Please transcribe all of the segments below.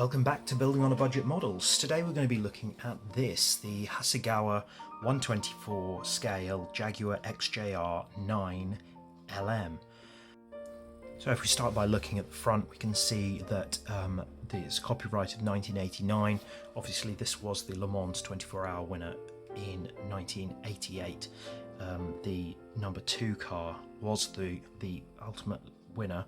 Welcome back to Building on a Budget Models. Today we're going to be looking at this, the Hasegawa 124 scale Jaguar XJR-9 LM. So if we start by looking at the front, we can see that this copyrighted 1989. Obviously this was the Le Mans 24-hour winner in 1988. The number 2 car was the ultimate winner.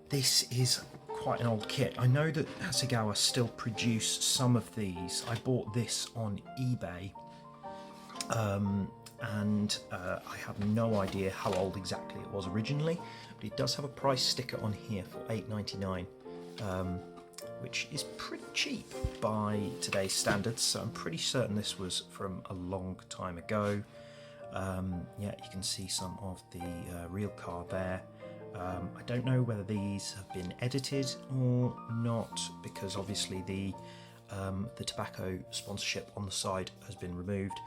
This is quite an old kit. I know that Hasegawa still produce some of these. I bought this on eBay, and I have no idea how old exactly it was originally, but it does have a price sticker on here for $8.99, which is pretty cheap by today's standards, so I'm pretty certain this was from a long time ago. Yeah, you can see some of the real car there. I don't know whether these have been edited or not, because obviously the tobacco sponsorship on the side has been removed.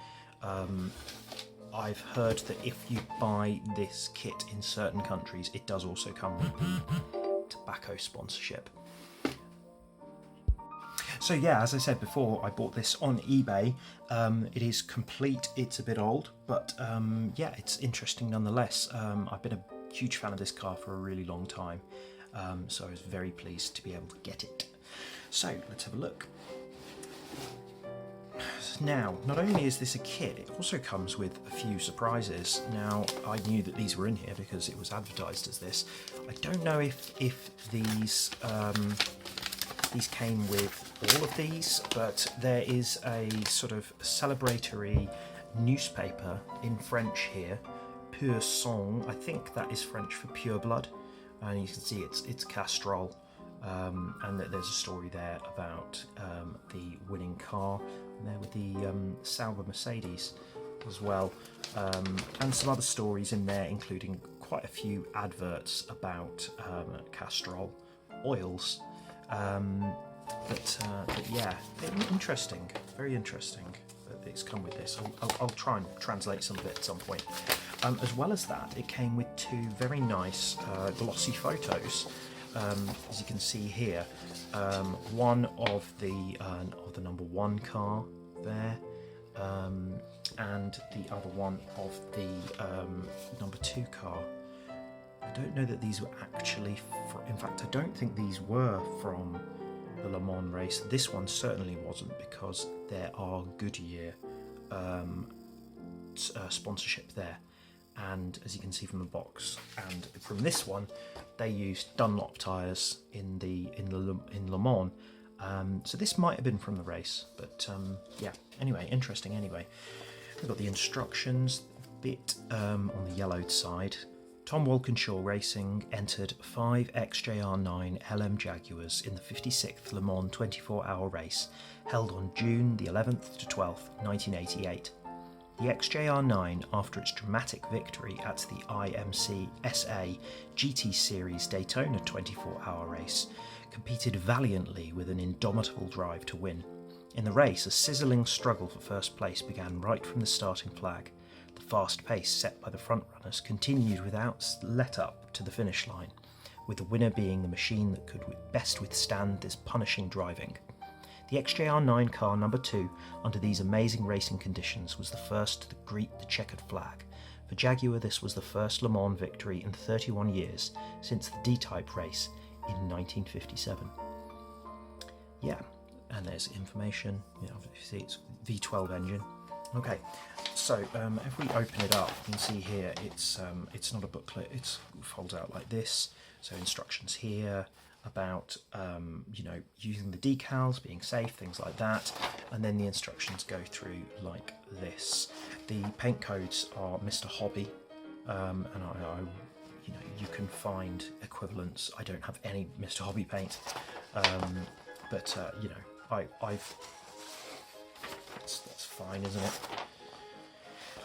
I've heard that if you buy this kit in certain countries, it does also come with the tobacco sponsorship. So yeah, as I said before, I bought this on eBay. It is complete, it's a bit old, but yeah, it's interesting nonetheless. I've been a huge fan of this car for a really long time, so I was very pleased to be able to get it. So let's have a look. Now, not only is this a kit, it also comes with a few surprises. Now, I knew that these were in here because it was advertised as this. I don't know if these came with all of these, but there is a sort of celebratory newspaper in French here, Pur Sang. I think that is French for pure blood, and you can see it's Castrol, and that there's a story there about the winning car, and there with the Sauber Mercedes as well, and some other stories in there, including quite a few adverts about Castrol oils. But yeah, interesting, very interesting that it's come with this. I'll try and translate some of it at some point. As well as that, it came with 2 very nice glossy photos, as you can see here. One of the number 1 car there, and the other one of the number 2 car. I don't know that these were actually, in fact I don't think these were from the Le Mans race. This one certainly wasn't, because there are Goodyear sponsorship there, and as you can see from the box and from this one, they used Dunlop tyres in Le Mans, so this might have been from the race, but yeah, anyway, interesting. Anyway, we've got the instructions bit on the yellowed side. Tom Walkinshaw Racing entered 5 XJR-9 LM Jaguars in the 56th Le Mans 24-hour race, held on June the 11th to 12th, 1988. The XJR-9, after its dramatic victory at the IMC SA GT Series Daytona 24-hour race, competed valiantly with an indomitable drive to win. In the race, a sizzling struggle for first place began right from the starting flag. The fast pace set by the frontrunners continued without let-up to the finish line, with the winner being the machine that could best withstand this punishing driving. The XJR-9 car number 2, under these amazing racing conditions, was the first to greet the checkered flag. For Jaguar, this was the first Le Mans victory in 31 years, since the D-Type race in 1957. Yeah, and there's information. You see it's V12 engine. Okay, so if we open it up, you can see here it's not a booklet. It folds out like this. So instructions here about you know, using the decals, being safe, things like that, and then the instructions go through like this. The paint codes are Mr. Hobby, and I you know, you can find equivalents. I don't have any Mr. Hobby paint, but you know, I've that's fine, isn't it?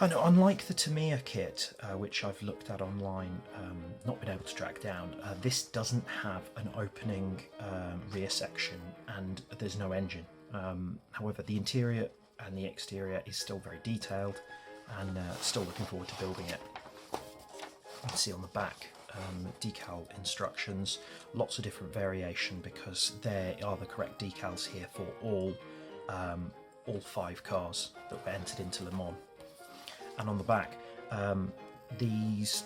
I know, unlike the Tamiya kit, which I've looked at online, not been able to track down, this doesn't have an opening rear section, and there's no engine. However, the interior and the exterior is still very detailed, and still looking forward to building it. You can see on the back decal instructions, lots of different variation because there are the correct decals here for all 5 cars that were entered into Le Mans. And on the back, these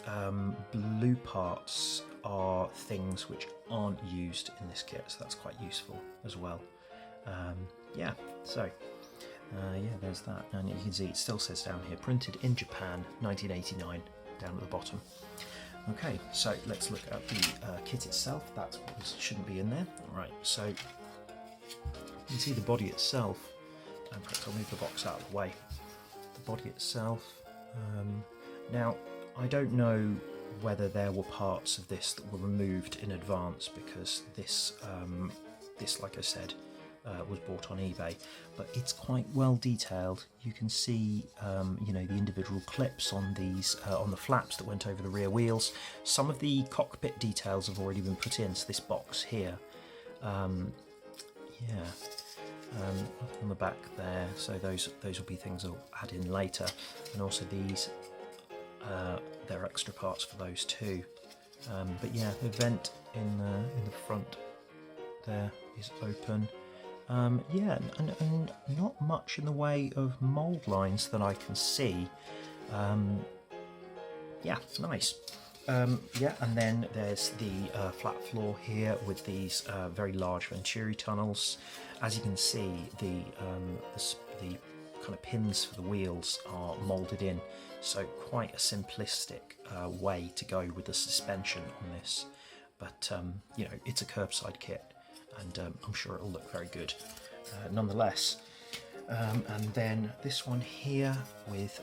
blue parts are things which aren't used in this kit, so that's quite useful as well. Yeah, so yeah, there's that, and you can see it still says down here, printed in Japan, 1989, down at the bottom. Okay, so let's look at the kit itself. That shouldn't be in there. Right, so you can see the body itself. In fact, I'll move the box out of the way. The body itself. Now, I don't know whether there were parts of this that were removed in advance because this, like I said, was bought on eBay, but it's quite well detailed. You can see, you know, the individual clips on these, on the flaps that went over the rear wheels. Some of the cockpit details have already been put into this box here. Yeah. On the back there, so those will be things I'll add in later, and also these, there are extra parts for those too. But yeah, the vent in the front there is open. Yeah, and not much in the way of mould lines that I can see. Yeah, nice. Yeah, and then there's the flat floor here with these very large Venturi tunnels. As you can see, the kind of pins for the wheels are moulded in, so quite a simplistic way to go with the suspension on this. But you know, it's a curbside kit, and I'm sure it'll look very good nonetheless. And then this one here with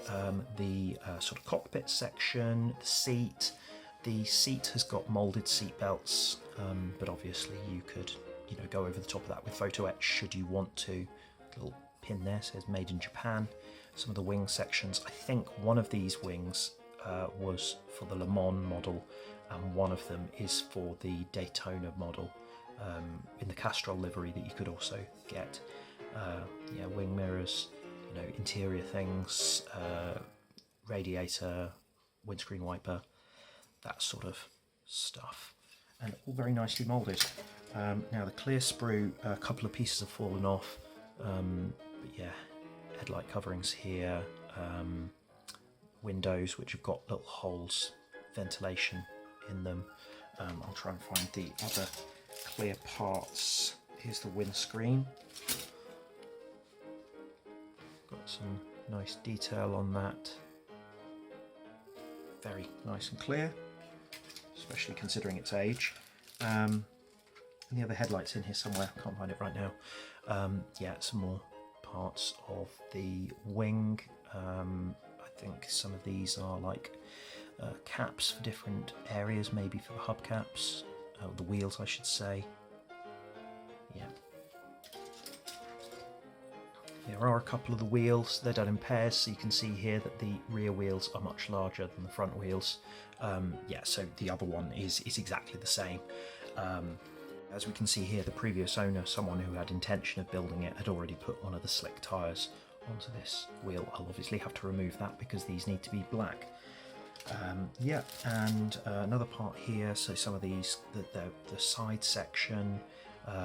the sort of cockpit section, the seat. The seat has got moulded seat belts, but obviously you could, you know, go over the top of that with photo etch should you want to. Little pin there says made in Japan. Some of the wing sections, I think one of these wings was for the Le Mans model, and one of them is for the Daytona model in the Castrol livery that you could also get. Yeah, wing mirrors, you know, interior things, radiator, windscreen wiper, that sort of stuff, and all very nicely moulded. Now the clear sprue, a couple of pieces have fallen off, but yeah, headlight coverings here, windows which have got little holes, ventilation in them. I'll try and find the other clear parts. Here's the windscreen. Got some nice detail on that. Very nice and clear, especially considering its age. And the other headlight's in here somewhere, can't find it right now. Yeah, some more parts of the wing. I think some of these are like caps for different areas, maybe for the hubcaps, the wheels I should say. Yeah. There are a couple of the wheels, they're done in pairs, so you can see here that the rear wheels are much larger than the front wheels. Yeah, so the other one is exactly the same. As we can see here, the previous owner, someone who had intention of building it, had already put one of the slick tyres onto this wheel. I'll obviously have to remove that because these need to be black. Yeah, and another part here, so some of these, the side section,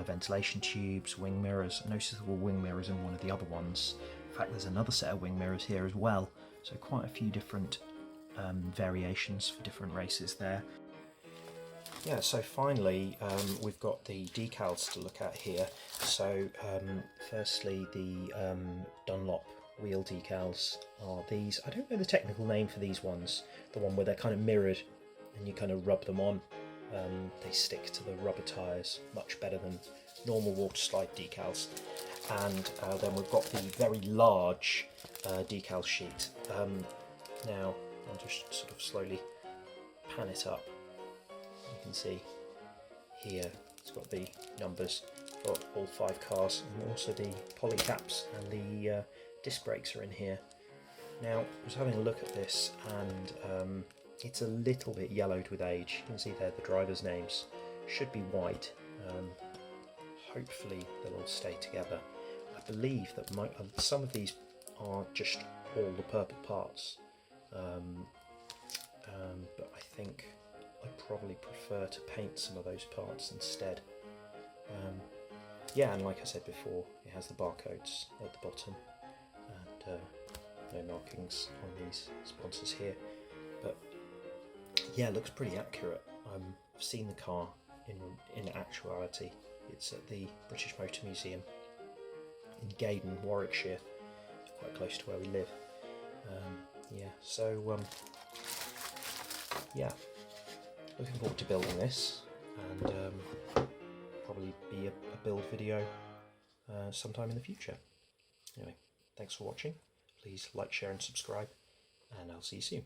ventilation tubes, wing mirrors, noticeable wing mirrors in one of the other ones. In fact, there's another set of wing mirrors here as well, so quite a few different variations for different races there. Yeah, so finally we've got the decals to look at here. So firstly, the Dunlop wheel decals are these. I don't know the technical name for these ones, the one where they're kind of mirrored and you kind of rub them on. They stick to the rubber tyres much better than normal water slide decals. And then we've got the very large decal sheet. Now I'll just sort of slowly pan it up. You can see here it's got the numbers for all 5 cars, and also the poly caps and the disc brakes are in here. Now I was having a look at this, and it's a little bit yellowed with age. You can see there the drivers' names should be white. Hopefully they'll all stay together. I believe that some of these are just all the purple parts, but I think I probably prefer to paint some of those parts instead. Yeah, and like I said before, it has the barcodes at the bottom and no markings on these sponsors here. But yeah, it looks pretty accurate. I've seen the car in actuality. It's at the British Motor Museum in Gaydon, Warwickshire, quite close to where we live. Yeah, so yeah, looking forward to building this, and probably be a build video sometime in the future. Anyway, thanks for watching. Please like, share and subscribe, and I'll see you soon.